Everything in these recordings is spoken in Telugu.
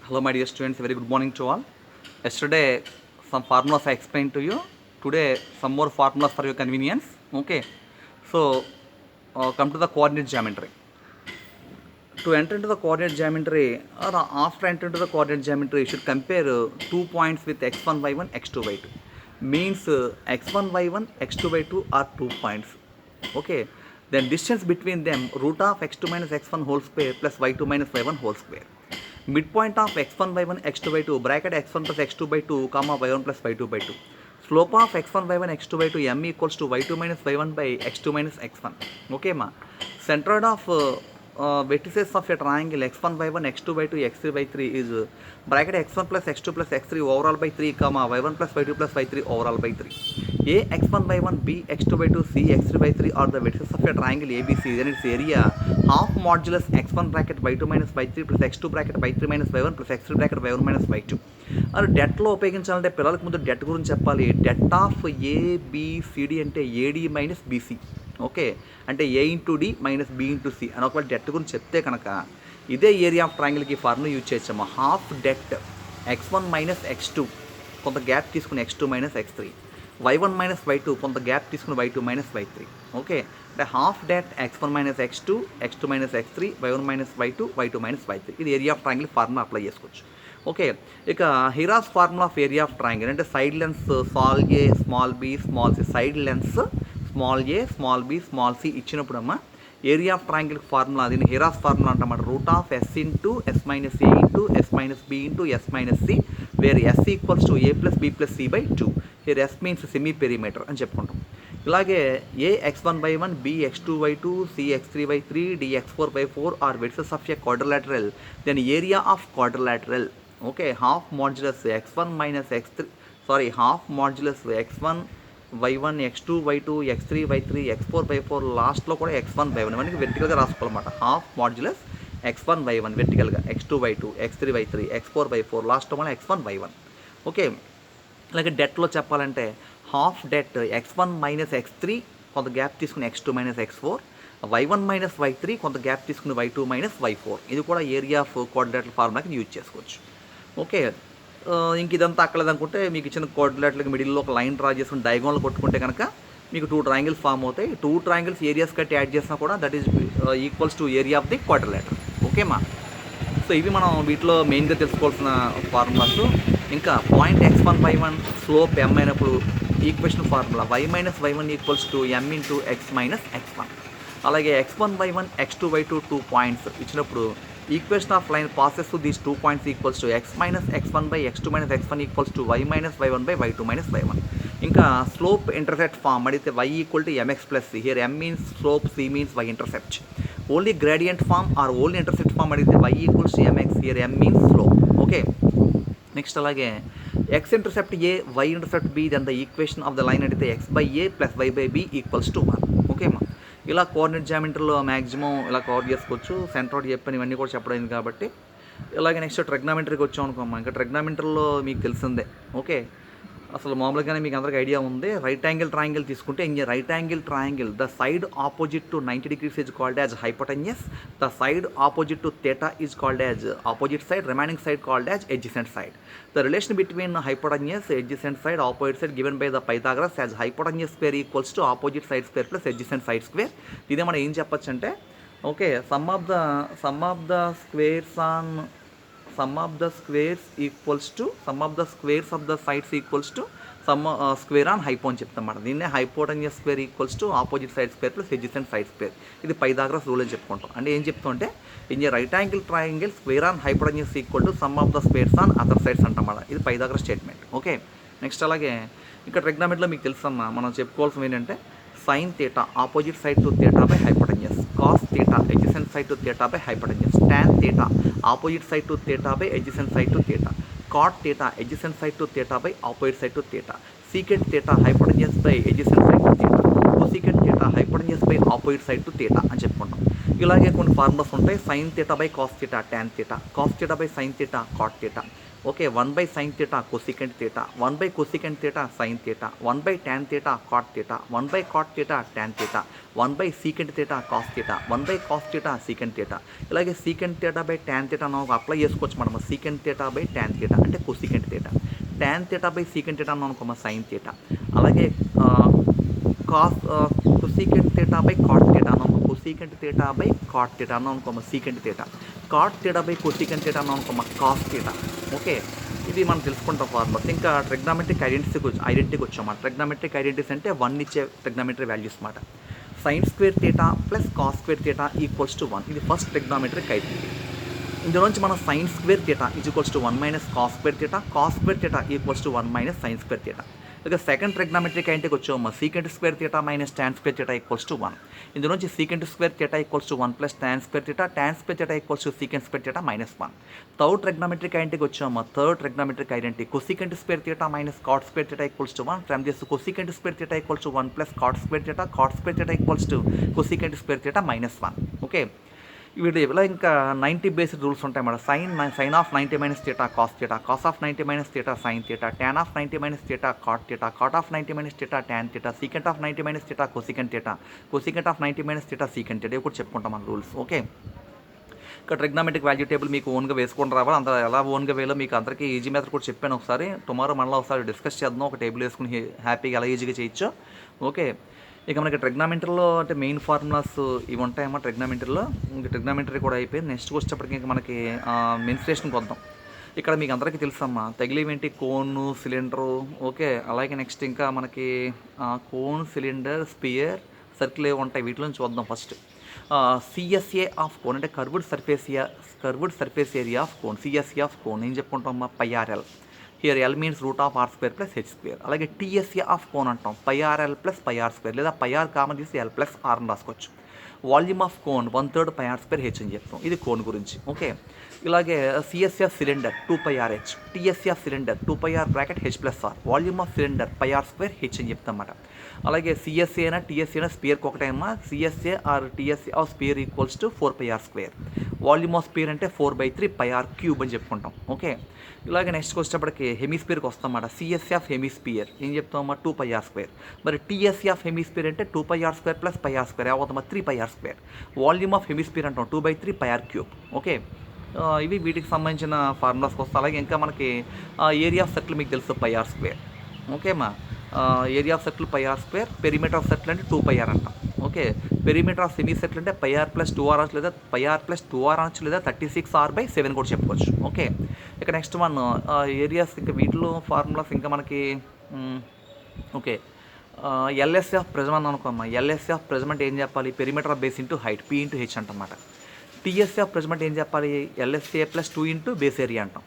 Hello, my dear students. Very good morning to all. Yesterday, some formulas I explained to you. Today, some more formulas for your convenience. Okay. So, come to the coordinate geometry. To enter into the coordinate geometry, or after entering into the coordinate geometry, you should compare 2 points with x1, y1, x2, y2. Means x1, y1, x2, y2 are 2 points. Okay. Then distance between them, root of x2 minus x1 whole square plus y2 minus y1 whole square. Midpoint of x1 by 1 x2 by 2 bracket x1 plus x2 by 2 comma y1 plus y2 by 2. Slope of x1 by 1 x2 by 2 m equals to y2 minus y1 by x2 minus x1. Okay ma. Centroid of vertices of a triangle x1 by 1 x2 by 2 x3 by 3 is bracket x1 plus x2 plus x3 overall by 3 comma y1 plus y2 plus y3 overall by 3. A x1 by 1 b x2 by 2 c x3 by 3 are the vertices of a triangle ABC. Then its area half modulus x1 bracket y2 minus y3 plus x2 bracket y3 minus y1 plus x3 bracket y1 minus y2. అది డెట్లో ఉపయోగించాలంటే పిల్లలకు ముందు డెట్ గురించి చెప్పాలి. డెట్ ఆఫ్ ఏబిసిడి అంటే ఏడి మైనస్ బీసీ. ఓకే, అంటే A into D minus B into C అని ఒకవేళ డెట్ గురించి చెప్తే కనుక ఇదే ఏరియా ఆఫ్ ట్రయాంగిల్కి ఫార్ములా యూజ్ చేయొచ్చమ్మా. Half det x1 minus x2 కొంత గ్యాప్ తీసుకుని x2 minus x3, y1 minus y2 కొంత గ్యాప్ తీసుకుని y2 మైనస్ y3. ఓకే, అంటే half det x1 minus x2, x2 minus x3, y1 minus y2, y2 minus y3. ఇది area of triangle formula apply చేసుకోవచ్చు. ఓకే, ఇక Heron's formula of area of triangle అంటే side lengths small A small B small C, side lengths small A small B small C ఇచ్చినప్పుడు అమ్మ ఏరియా ఆఫ్ ట్రయాంగిల్ ఫార్ములా దీన్ని హిరాస్ ఫార్ములా అంటామాట. Root of S into yes minus A into yes minus B into yes minus c, where s equals to a plus b plus c by 2. Here s means semi perimeter అని చెప్పుకుంటాం. ఇలాగే ఏ x1 by 1 b x2 by 2 c x3 by 3 d x4 by 4 are vertices of a quadrilateral. Then area of quadrilateral, okay, half modulus x1 minus x3, sorry, half modulus x1 y1 x2 y2 x3 y3 x4 by 4 లాస్ట్లో కూడా x1 by 1 మనకి వెర్టికల్గా రాసుకోవాలన్నమాట. హాఫ్ మాడ్యులస్ x1 by 1 వెర్టికల్గా, x2 by 2 x3 by 3 x4 by 4 లాస్ట్లో మన x1 by 1. ఓకే, అలాగే డెట్లో చెప్పాలంటే half det x1 minus x3 కొంత గ్యాప్ తీసుకుని x2 minus x4, y1 minus y3 కొంత గ్యాప్ తీసుకుని y2 మైనస్ y4. ఇది కూడా ఏరియా ఆఫ్ కోఆర్డినేటర్ ఫార్ములాకి యూజ్ చేసుకోవచ్చు. ఓకే, ఇంక ఇదంతా అక్కలేదనుకుంటే మీకు ఇచ్చిన కోఆర్డినేటర్కి మిడిల్లో ఒక లైన్ డ్రా చేసుకుని డయాగోనల్ కొట్టుకుంటే కనుక మీకు 2 ట్రయాంగిల్స్ ఫామ్ అవుతాయి. 2 ట్రయాంగిల్స్ ఏరియాస్ కట్టి యాడ్ చేసినా కూడా that is equals to area of the quadrilateral. ఓకేమా. సో ఇవి మనం వీటిలో మెయిన్గా తెలుసుకోవాల్సిన ఫార్ములాస్. ఇంకా point x1 by 1 slope m అయినప్పుడు equation formula y minus y1 equals to m into x minus x1. అలాగే x1 by 1 x2 by 2 2 points ఇచ్చినప్పుడు equation of line passes to these 2 points equals to x minus x1 by x2 minus x1 equals to y minus y1 by y2 minus y1. ఇంకా స్లోప్ ఇంటర్సెప్ట్ ఫామ్ అడిగితే y equal to mx plus c. Here m means slope, c means y intercept. Only gradient form or only intercept form అడిగితే y equals to mx, here m means slope. Okay, next అలాగే x intercept a y intercept b then the equation of the line అడిగితే x by a plus y by b equals to 1. ఓకేమా. ఇలా కోఆర్డినేట్ జామెట్రీలో మ్యాక్సిమం ఇలా కవర్ చేసుకోవచ్చు. సెంట్రాయిడ్ చెప్పని ఇవన్నీ కూడా చెప్పడం కాబట్టి. ఇలాగే నెక్స్ట్ ట్రిగ్నామెట్రీకి వచ్చాం అనుకోమ్మా. ఇంకా ట్రిగ్నామెట్రీలో మీకు తెలిసిందే. ఓకే, అసలు మామూలుగానే మీకు అందరికీ ఐడియా ఉంది. రైట్ యాంగిల్ ట్రయాంగిల్ తీసుకుంటే in right angle triangle the side opposite to 90 degrees is called as hypotenuse. The side opposite to theta is called as opposite side, remaining side called as adjacent side. The relation between hypotenuse, adjacent side, opposite side given by the Pythagoras as hypotenuse square equals to opposite side square plus adjacent side square. ఇదే మనం ఏం చెప్పచ్చు అంటే okay some of the squares equals to some of the squares of the sides equals to some square on hypo అని చెప్తాం అన్నమాట. దీన్నే hypotenuse square equals to opposite side square plus adjacent side square. ఇది పైథాగరస్ రూల్ అని చెప్పుకుంటాం. అంటే ఏం చెప్తుంటే in a right angle triangle square on hypotenuse equal to some of the squares on other sides అంటాం. ఇది పైథాగరస్ స్టేట్మెంట్. ఓకే, నెక్స్ట్ అలాగే ఇక్కడ ట్రిగ్నామెట్రీలో మీకు తెలుసమ్మా మనం చెప్పుకోవాల్సింది ఏంటంటే sine theta opposite side to theta by hypotenuse, cos theta adjacent side to theta by hypotenuse, tan theta opposite side to theta by adjacent side to theta, cot theta adjacent side to theta by opposite side to theta, secant theta hypotenuse by adjacent side to theta, cosecant theta hypotenuse by opposite side to theta అని చెప్పుకుంటాం. ఇలాగే కొన్ని ఫార్ములాస్ ఉంటాయి. Sine theta by cos theta tan theta, cos theta by sine theta cot theta, okay 1/sin θ cosecant θ 1/cosecant θ sin θ 1/tan θ cot θ 1/cot θ tan θ 1/secant θ cos θ 1/cos θ secant θ. ఇలాగే secant θ tan θ మనం అప్లై చేసుకోవచ్చు మనం. secant θ tan θ అంటే cosecant θ, tan θ secant θ అన్నాం అనుకో sin θ. అలాగే cosecant θ cot θ అన్నాం, cosecant θ cot θ అన్నాం అనుకో secant θ, cot θ cosecant θ అన్నాం అనుకో cos θ. ఓకే, ఇది మనం తెలుసుకుంటాం ఫార్ములాస్. ఇంకా ట్రిగ్నామెట్రిక్ ఐడెంటిటీకి వచ్చామాట. ట్రిగ్నామెట్రిక్ ఐడెంటిటీస్ అంటే 1 ఇచ్చే ట్రిగ్నామెట్రీ వాల్యూస్ మాట. sin square theta plus cos square theta equals to 1. ఇది ఫస్ట్ ట్రిగ్నామెట్రిక్ ఐడెంటిటీ. ఇందులోంచి మనం sin square theta is equals to 1 minus cos square theta, cos square theta equals to 1 minus sin square theta. ఇక సెకండ్ ట్రిగ్నామెట్రిక్ ఐడెంటిటీకి వచ్చాము. Secant square theta minus tan square theta equals to 1. ఇందులోంచి secant square theta equals to 1 plus tan square theta, tan square theta equals to secant square theta minus 1. Third trigonometric ఐడెంటిటీకి వచ్చాము. Third trigonometric identity cosecant square theta minus cot square theta equals to 1. From this cosecant square theta equals to 1 plus cot square theta, cot square theta equals to cosecant square theta minus 1. Okay, వీటి ఇలా ఇంకా 90 బేస్డ్ రూల్స్ ఉంటాయి madam. Sine of 90 minus theta cos theta, cos of 90 minus theta sine theta, tan of 90 minus theta cot theta, cot of 90 minus theta tan theta, secant of 90 minus theta cosecant theta, cosecant of 90 minus theta secant theta. ఇవి కూడా చెప్పుకుంటాం మన రూల్స్. ఓకే, ఇక్కడ ట్రిగ్నామెట్రిక్ వాల్యూ టేబుల్ మీకు ఓన్గా వేసుకొని రావాలి. అంత ఎలా ఓన్గా వేయాలో మీకు అందరికీ ఈజీ మెథడ్ కూడా చెప్పాను ఒకసారి. టుమారో మళ్ళీ ఒకసారి డిస్కస్ చేద్దాం. ఒక టేబుల్ వేసుకుని హ్యాపీగా ఎలా ఈజీగా చేయొచ్చు. ఓకే, ఇక మనకి ట్రిగ్నామెట్రీలో అంటే మెయిన్ ఫార్ములాస్ ఇవి ఉంటాయమ్మా ట్రిగ్నామెట్రీలో. ఇంకా ట్రిగ్నామెట్రీ కూడా అయిపోయింది. నెక్స్ట్ వచ్చేటప్పటికి ఇంకా మనకి మెన్స్ట్రేషన్కి వద్దాం. ఇక్కడ మీకు అందరికీ తెలుసమ్మా తగిలేవేంటి కోను, సిలిండరు. ఓకే, అలాగే నెక్స్ట్ ఇంకా మనకి కోన్, సిలిండర్, స్పియర్, సర్కిల్ ఏవి ఉంటాయి వీటిలోంచి చూద్దాం. ఫస్ట్ సిఎస్ఏ ఆఫ్ కోన్ అంటే curved surface area of cone. CSA of cone ఏం చెప్పుకుంటామమ్మా πRL. Here l means root of r square plus h square. అలాగే టీఎస్ఏ ఆఫ్ కోన్ అంటాం πRL ప్లస్ πR స్క్వేర్, లేదా πR కామన్ తీసి ఎల్ ప్లస్ ఆర్ అని రాసుకోవచ్చు. Volume of cone 1/3 πR square H అని చెప్తాం. ఇది కోన్ గురించి. ఓకే, ఇలాగే CSA of cylinder 2πRH, TSA of cylinder 2πR bracket H plus R, volume of cylinder πR square H అని చెప్తాం అన్నమాట. అలాగే సిఎస్ఏనా టీఎస్ఏనా స్పియర్కి ఒకటేమా. CSA or TSA of sphere equals to 4πR square. Volume of sphere అంటే 4/3 πR క్యూబ్ అని చెప్పుకుంటాం. ఓకే, ఇలాగే నెక్స్ట్ వచ్చేటప్పటికి హెమిస్పియర్కి వస్తామన్నమాట. సిఎస్ఏ ఆఫ్ హెమిస్పియర్ ఏం చెప్తామమ్మా 2πR స్క్వేర్. మరి టీఎస్ఏ ఆఫ్ హెమిస్పియర్ అంటే 2πR square plus πR square అవుతామా 3πR square. Volume of hemisphere అంటాం 2/3 πR క్యూబ్. ఓకే, ఇవి వీటికి సంబంధించిన ఫార్ములాస్కి వస్తాయి. అలాగే ఇంకా మనకి ఏరియా ఆఫ్ సర్కిల్ మీకు తెలుసు πR స్క్వేర్. ఓకేమ్మా, area of circle πR square, perimeter of circle అంటే 2πR అంటాం. Okay, perimeter of semicircle అంటే πR ప్లస్ 2R అనొచ్చు, లేదా πR ప్లస్ 2R అనొచ్చు, లేదా 36R/7 కూడా చెప్పుకోవచ్చు. ఓకే, ఇక నెక్స్ట్ వన్ ఏరియాస్. ఇంకా వీటిలో ఫార్ములాస్ ఇంకా మనకి ఓకే ఎల్ఎస్ఏ ఆఫ్ ప్రిజం అని అనుకోమ్మా. ఎల్ఎస్ఏ ఆఫ్ ప్రిజం అంటే ఏం చెప్పాలి perimeter of base into height P into H అంటమాట. టీఎస్ఏ ఆఫ్ ప్రిజం అంటే ఏం చెప్పాలి LSA plus 2 into base area అంటాం.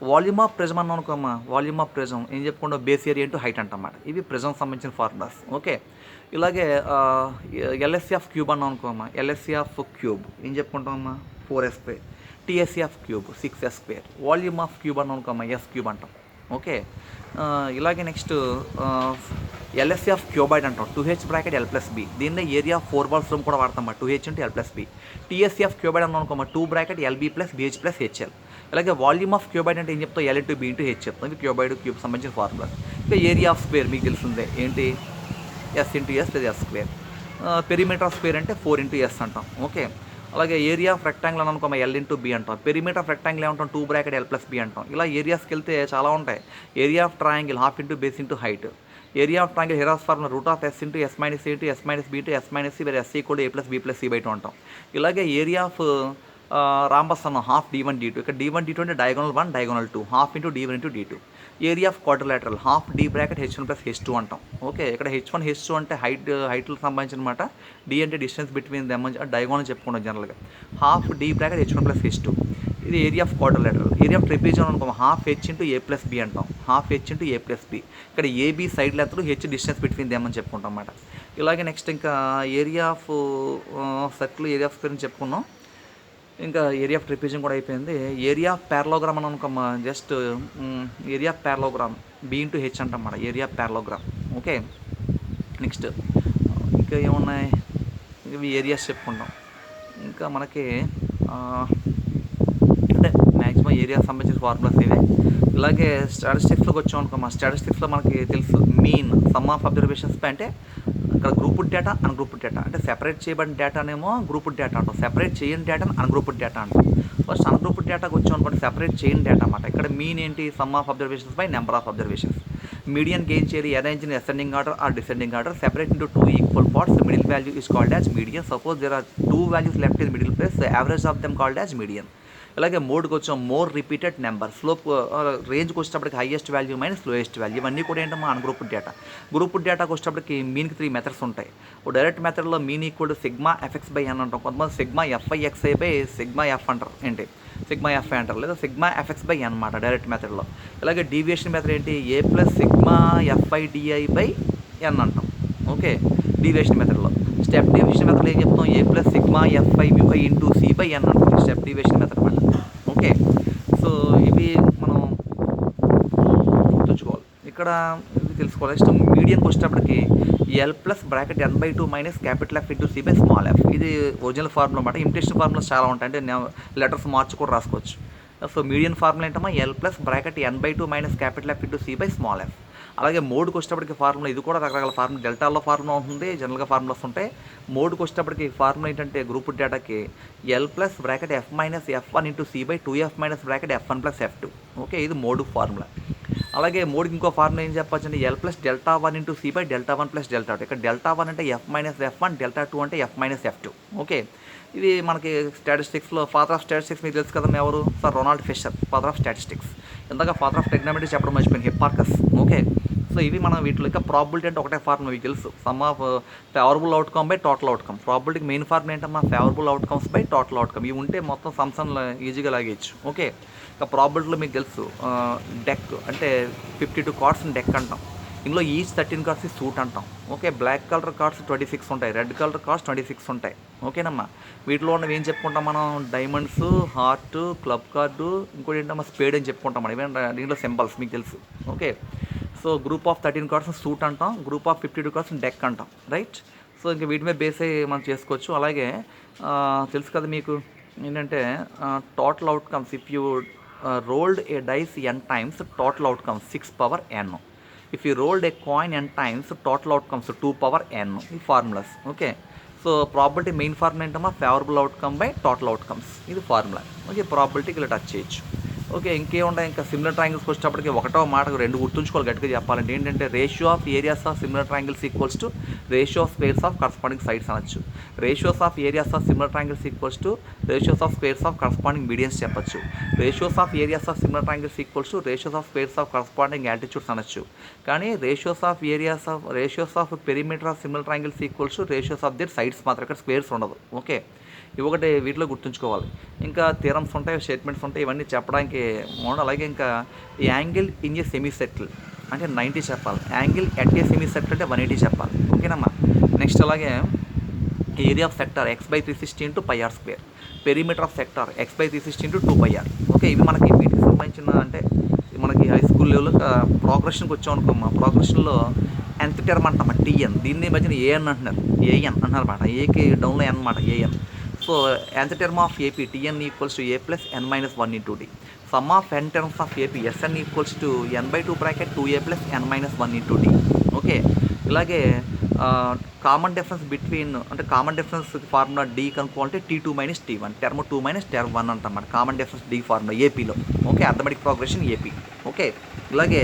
వాల్యూమ్ ఆఫ్ ప్రిజం అన్నాం అనుకోమ్మా. వాల్యూమ్ ఆఫ్ ప్రిజం ఏం చెప్పుకుంటాం బేస్ ఏరియా ఇంటూ హైట్ అంటమాట. ఇవి ప్రిజం సంబంధించిన ఫార్ములాస్. ఓకే, ఇలాగే ఎల్ఎస్సీ ఆఫ్ క్యూబ్ అన్నాం అనుకోమ్మా. ఎల్ఎస్సీ ఆఫ్ క్యూబ్ ఏం చెప్పుకుంటామమ్మా 4S square. TSC of cube 6S square. Volume of cube అన్నాం అనుకోమ్మా ఎస్ క్యూబ్ అంటాం. ఓకే, ఇలాగే నెక్స్ట్ ఎల్ఎస్సీ ఆఫ్ క్యూబాయిడ్ అంటాం 2H bracket L plus b. దీన్నే ఏరియా ఆఫ్ 4 బాల్స్ రూమ్ కూడా వాడతాం 2H into L plus b. TSC of cuboid అన్నాం అనుకోమ్మా 2 bracket LB plus BH plus HL. అలాగే వాల్యూమ్ ఆఫ్ క్యూబాయిడ్ అంటే ఏం చెప్తాం L into B into H చెప్తాం. ఇది క్యూబాయిడ్ క్యూబ్ సంబంధించిన ఫార్ములా. ఇంకా ఏరియా ఆఫ్ స్క్వేర్ మీకు తెలిసిందే ఏంటి S ఇంటూ S లేదా S square. Perimeter of square అంటే 4 ఇంటూ S అంటాం. ఓకే, అలాగే ఏరియా ఆఫ్ రెక్టాంగిల్ అని అనుకోమా L ఇంటూ B అంటాం. పెరిమీటర్ ఆఫ్ రెక్టాంగిల్ ఏమంటాం 2 బ్రాకెట్ L ప్లస్ B అంటాం. ఇలా ఏరియాస్కి వెళ్తే చాలా ఉంటాయి. Area of triangle half into base into height. Area of triangle harass formula root of S into S minus A into S minus B into S minus C వేరే S equal A plus B plus C/2 అంటాం. ఇలాగే ఏరియా ఆఫ్ రాంబస్ అన్నాం హాఫ్ D1 D2. ఇక్కడ D1 D2 అంటే diagonal 1 diagonal 2 half into D1 into D2. Area of quadrilateral half D bracket H1 plus H2 అంటాం. ఓకే, ఇక్కడ H1 H2 అంటే హైట్లకు సంబంధించిన అనమాట. D అంటే డిస్టెన్స్ బిట్వీన్ దెమ్ డయాగోనల్ చెప్పుకుంటాం జనరల్గా. Half D bracket H1 plus H2. ఇది area of quadrilateral. Area of trapezium అనుకో half H into A plus B అంటాం. Half H into A plus B. ఇక్కడ AB సైడ్ లెంత్లు H డిస్టెన్స్ బిట్వీన్ దెమ్ అని చెప్పుకుంటాం అన్నమాట. ఇలాగే నెక్స్ట్ ఇంకా area of circle area of square చెప్పుకున్నాం. ఇంకా ఏరియా ఆఫ్ ట్రిపీజియం కూడా అయిపోయింది. ఏరియా ఆఫ్ ప్యారలోగ్రామ్ అని అనుకోమ్మా. Just area of parallelogram B into H అంటాం అన్నమాట. Area of parallelogram. Okay, next ఇంకా ఏమున్నాయి ఇవి ఏరియాస్ చెప్పుకుంటాం. ఇంకా మనకి అంటే మ్యాక్సిమం ఏరియా సంబంధించిన ఫార్ములాస్ ఇవే. ఇలాగే స్టాటిస్టిక్స్లోకి వచ్చాం అనుకో, మా స్టాటిస్టిక్స్లో మనకి తెలుసు మీన్ సమ్ ఆఫ్ అబ్జర్వేషన్స్ పై అంటే ఇక్కడ గ్రూప్డ్ డేటా అన్గ్రూప్డ్ డేటా అంటే సెపరేట్ చేయబడిన డేటానేమో గ్రూప్డ్ డేటా అంటాం, సెపరేట్ చేయని డేటాను అన్గ్రూప్డ్ డేటా అంటాం. ఫస్ట్ అన్గ్రూప్డ్ డేటాకి వచ్చాం అనుకోండి, సెపరేట్ చేయని డేటా అన్నమాట. ఇక్కడ మీన్ ఏంటి, sum of observations by number of observations. Median gain చేయాలి arrange in ascending order or descending order, separate into 2 equal parts. Middle value is called as median. Suppose there are 2 values left in middle place, average of them called as median. అలాగే మోడ్కి వచ్చాం మోర్ రిపీటెడ్ నెంబర్. స్లోప్ రేంజ్కి వచ్చేటప్పటికి highest value minus lowest value. ఇవన్నీ కూడా ఏంటమ్మా అన్గ్రూప్డ్ డేటా. గ్రూప్డ్ డేటాకి వచ్చేటప్పటికి మీన్కి 3 మెథడ్స్ ఉంటాయి. డైరెక్ట్ మెథడ్లో mean equal to sigma FX by N అంటాం, కొంతమంది sigma FIXI by sigma F అంటారు, ఏంటి సిగ్మా ఎఫ్ అంటారు, లేదా సిగ్మా ఎఫ్ఎక్స్ బై ఎన్ అనమాట డైరెక్ట్ మెథడ్లో. అలాగే డీవియేషన్ మెథడ్ ఏంటి, A plus sigma FIDI by N అంటాం, ఓకే డీవియేషన్ మెథడ్లో. స్టెప్ డీవియేషన్ మెథడ్లో ఏం చెప్తాం, A plus sigma FI mu I into C by N అంటాం, స్టెప్ డీవియేషన్ మెథడ్ అనమాట. ఓకే, సో ఇవి మనం గుర్తుంచుకోవాలి. ఇక్కడ ఇది తెలుసుకోవాలి. నెక్స్ట్ మీడియంకి వచ్చేటప్పటికి L plus bracket n/2 minus capital F into C by small F. ఇది ఒరిజినల్ ఫార్ములా అనమాట. ఇమిటేషన్ ఫార్ములాస్ చాలా ఉంటాయి, అంటే లెటర్స్ మార్చి కూడా రాసుకోవచ్చు. సో మీడియన్ ఫార్ములా ఏంటమ్మా, l plus bracket n/2 minus capital F into C by small f. అలాగే మోడ్కి వచ్చేటప్పటికి ఫార్ములా, ఇది కూడా రకరకాల ఫార్ములా, డెల్టాలో ఫార్ములా ఉంటుంది, జనరల్గా ఫార్ములాస్ ఉంటాయి. మోడ్కి వచ్చేటప్పటికి ఫార్ములా ఏంటంటే గ్రూప్ డేటాకి L plus bracket F minus F one into C by 2f minus bracket F one plus F two. Okay, ఇది మోడ్ ఫార్ములా. అలాగే మోడ్కి ఇంకో ఫార్ములా ఏం చెప్పచ్చు అంటే L plus delta 1 into C by delta 1 plus delta 2. ఇక్కడ డెల్టా 1 అంటే ఎఫ్ మైనస్ ఎఫ్1, డెల్టా 2 అంటే ఎఫ్ మైనస్ ఎఫ్2. ఓకే, ఇది మనకి స్టాటిస్టిక్స్లో ఫాదర్ ఆఫ్ స్టాటిస్టిక్స్ మీకు తెలుసు కదా, ఎవరు sir, Ronald Fisher, father of statistics. ఇందాక ఫాదర్ ఆఫ్ టెక్నామెట్రీ చెప్పడం మర్చిపోయింది, హిప్పార్కస్. ఓకే, సో ఇవి మనం వీటిలో ఇంకా ప్రాబిలిటీ అంటే ఒకటే ఫార్ములా మీకు తెలుసు, sum of favourable outcome by total outcome. ప్రాబిలిటీకి మెయిన్ ఫార్ములా ఏంటమ్మా, favourable outcomes by total outcome. ఇవి ఉంటే మొత్తం సమ్సన్ ఈజీగా లాగేయచ్చు. ఓకే, ఇంకా ప్రాబిలిటీలో మీకు తెలుసు డెక్ అంటే 52 కార్డ్స్ డెక్ అంటాం. ఇందులో ఈచ్ 13 కార్డ్స్ సూట్ అంటాం. ఓకే, బ్లాక్ కలర్ కార్డ్స్ 26 ఉంటాయి, రెడ్ కలర్ కార్డ్స్ 26 ఉంటాయి. ఓకేనమ్మా, వీటిలో ఉన్నవి ఏం చెప్పుకుంటాం మనం, డైమండ్స్, హార్ట్, క్లబ్ కార్డు, ఇంకోటి ఏంటమ్మా స్పేడ్ అని చెప్పుకుంటాం మనం. ఇవన్నీ దీంట్లో సింబల్స్ మీకు తెలుసు. Okay, so group of 13 cards suit అంటాం, గ్రూప్ ఆఫ్ 52 కార్డ్స్ డెక్ అంటాం, రైట్. సో ఇంకా వీటి మీద బేస్ అయ్యి మనం చేసుకోవచ్చు. అలాగే తెలుసు కదా మీకు ఏంటంటే total outcomes, if you rolled a dice n times, total outcomes 6 power n. If you rolled a coin n times, total outcomes 2 power n. ఈ formulas. Okay, so probability main formula ఏంటమ్మా, favourable outcome by total outcomes, ఇది ఫార్ములా. ఓకే, ప్రాబిలిటీకి ఇలా టచ్ చేయొచ్చు. ఓకే, ఇంకేముంటాయి, ఇంకా సిమిలర్ ట్రయాంగిల్స్కి వచ్చేటప్పటికి ఒకటో మాటకు 2 గుర్తుంచుకోవాలి గట్టిగా చెప్పాలంటే ఏంటంటే, ratio of areas of similar triangles equals to ratio of squares of corresponding sides అనొచ్చు. Ratios of areas of similar triangles equals to ratios of squares of corresponding medians చెప్పచ్చు. Ratios of areas of similar triangles equals to ratios of squares of corresponding altitudes అనొచ్చు. కానీ ratios of perimeter of similar triangles equals to ratios of their sides మాత్రం, ఇక్కడ స్క్వేర్స్ ఉండదు. ఓకే, ఇవి ఒకటి వీటిలో గుర్తుంచుకోవాలి. ఇంకా థియరమ్స్ ఉంటాయి, స్టేట్మెంట్స్ ఉంటాయి, ఇవన్నీ చెప్పడానికి మోడ్. అలాగే ఇంకా angle in a semi circle అంటే 90 చెప్పాలి, angle at a semi circle అంటే 180 చెప్పాలి. ఓకేనమ్మా, నెక్స్ట్ అలాగే area of sector x/360 into πr square, perimeter of sector x/360 into 2πr. Okay, ఇవి మనకి వీటికి సంబంధించిన అంటే మనకి హై స్కూల్ లెవెల్లో ప్రోగ్రెషన్కి వచ్చాం అనుకోమ్మా. ప్రోగ్రెషన్లో nth టర్మ్ అంటామా TN, దీన్ని మధ్యన ఏఎన్ అంటున్నారు, ఏఎన్ అంటున్నారు అనమాట. ఏకి డౌన్లో ఎన్ అనమాట, a n. So nth term of AP TN equals to a plus n-1 into d. Sum of n terms of AP SN equals to n/2 bracket 2a plus n-1 into d. Okay, ఇలాగే కామన్ డిఫరెన్స్ బిట్వీన్ అంటే కామన్ డిఫరెన్స్ ఫార్ములా D కనుక్కోవాలంటే T2 minus T1, term 2 minus term 1 అంటమాట కామన్ డిఫరెన్స్ D ఫార్ములా ఏపీలో. Okay, arithmetic progression AP. Okay, ఇలాగే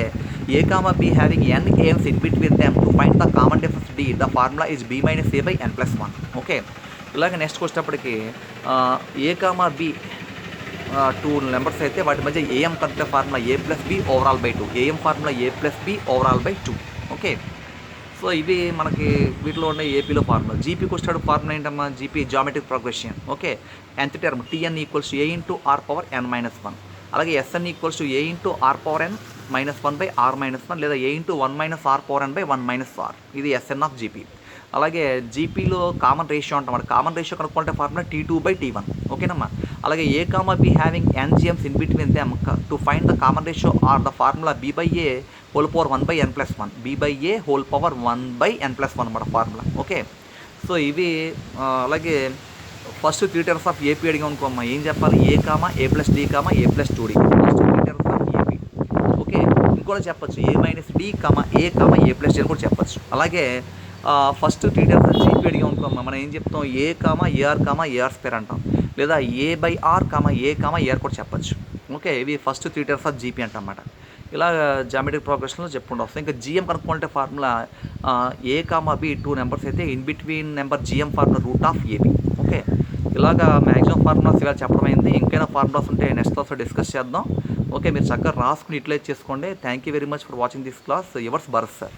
A, B having n aims in between them to find the common difference D, the formula is B minus A by n+1. Okay, ఇలాగే నెక్స్ట్ వచ్చేటప్పటికి A, B 2 నెంబర్స్ అయితే వాటి మధ్య AM కనుక formula A plus B overall by 2, AM formula A plus B overall by 2. Okay, so ఇవి మనకి వీటిలో ఉండే ఏపీలో ఫార్ములా. జీపీకి వచ్చాడు ఫార్ములా ఏంటమ్మా, GP geometric progression. Okay, nth term TN equals to A into R power n-1. అలాగే SN equals to A into R power n-1 by R-1, లేదా A into 1 minus R power n by 1 minus R. ఇది SN ఆఫ్ జీపీ. అలాగే జీపీలో కామన్ రేషియో అంటాం, కామన్ రేషియో కనుక్కుంటే ఫార్ములా T2/T1. ఓకేనమ్మా, అలాగే A, B having n-GMs in between them to find the common ratio are the formula B/A whole power 1/n+1, B/A whole power 1/n+1 అన్నమాట ఫార్ములా. ఓకే, సో ఇవి అలాగే ఫస్ట్ 3 టర్మ్స్ ఆఫ్ ఏపీ అడిగా అనుకోమ్మా, ఏం చెప్పాలి, A, A plus D, A plus 2D. First 3 terms of AP. కూడా చెప్పచ్చు, ఏ మైనస్ డి కామా ఏ కామా ఏ ప్లస్ డి అని కూడా చెప్పచ్చు. అలాగే ఫస్ట్ 3 టైమ్స్ ఆఫ్ జీపీ అడిగా అనుకో, మనం ఏం చెప్తాం, a comma a r comma a r square అంటాం, లేదా a by r comma a r కూడా చెప్పచ్చు. ఓకే, ఇవి ఫస్ట్ 3 టైమ్స్ ఆఫ్ జీపీ అంట అన్నమాట. ఇలా జామెట్రిక్ ప్రోగ్రెషన్లో చెప్పుకుంటూ వస్తాం. ఇంకా జిఎం కనుక్కోవాలంటే formula a comma b 2 numbers అయితే in between number GM formula root of AB. Okay, ఇలాగా మ్యాక్సిమం ఫార్ములాస్ ఇవాళ చెప్పడం అయింది. ఇంకైనా ఫార్ములాస్ ఉంటే నెక్స్ట్ క్లాస్లో డిస్కస్ చేద్దాం. ఓకే, మీరు చక్కగా రాసుకుని యూటిలైజ్ చేసుకోండి. Thank you very much for watching this class. Yours Bharat sir.